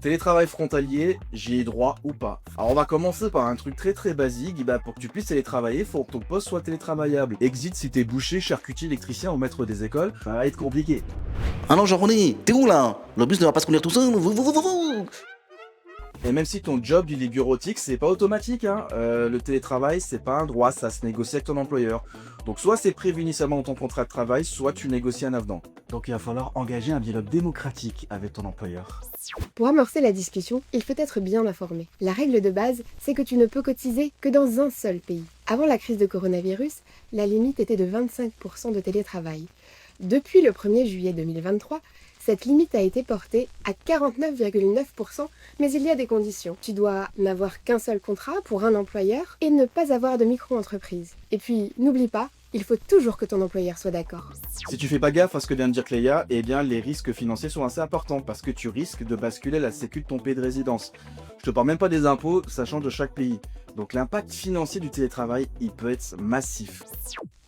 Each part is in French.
Télétravail frontalier, j'y ai droit ou pas? Alors on va commencer par un truc très basique, pour que tu puisses télétravailler, faut que ton poste soit télétravaillable. Exit si t'es boucher, charcutier, électricien ou maître des écoles, ça va être compliqué. Ah non, Jean-René, t'es où là? Le bus ne va pas se conduire tout seul. Et même si ton job il est bureautique, c'est pas automatique, hein. Le télétravail c'est pas un droit, ça se négocie avec ton employeur. Donc soit c'est prévu initialement dans ton contrat de travail, soit tu négocies un avenant. Donc il va falloir engager un dialogue démocratique avec ton employeur. Pour amorcer la discussion, il faut être bien informé. La règle de base, c'est que tu ne peux cotiser que dans un seul pays. Avant la crise de coronavirus, la limite était de 25% de télétravail. Depuis le 1er juillet 2023, cette limite a été portée à 49,9%, mais il y a des conditions. Tu dois n'avoir qu'un seul contrat pour un employeur et ne pas avoir de micro-entreprise. Et puis, n'oublie pas, il faut toujours que ton employeur soit d'accord. Si tu fais pas gaffe à ce que vient de dire Cléa, eh bien les risques financiers sont assez importants parce que tu risques de basculer la sécu de ton pays de résidence. Je te parle même pas des impôts, ça change de chaque pays. Donc l'impact financier du télétravail, il peut être massif.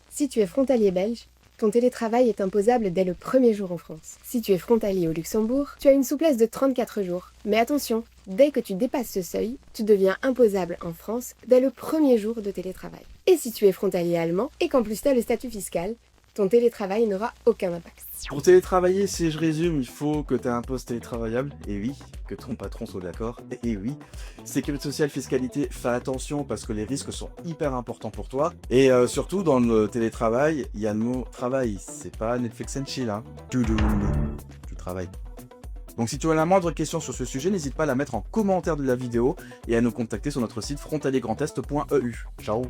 Si tu es frontalier belge, ton télétravail est imposable dès le premier jour en France. Si tu es frontalier au Luxembourg, tu as une souplesse de 34 jours. Mais attention, dès que tu dépasses ce seuil, tu deviens imposable en France dès le premier jour de télétravail. Et si tu es frontalier allemand et qu'en plus tu as le statut fiscal, ton télétravail n'aura aucun impact. Pour télétravailler, si je résume, il faut que tu aies un poste télétravaillable, et oui, que ton patron soit d'accord, et oui. Sécurité sociale, fiscalité, fais attention parce que les risques sont hyper importants pour toi. Et surtout, dans le télétravail, il y a le mot travail, c'est pas Netflix and chill, hein. Tu travailles. Donc si tu as la moindre question sur ce sujet, n'hésite pas à la mettre en commentaire de la vidéo et à nous contacter sur notre site frontaliergrandest.eu. Ciao.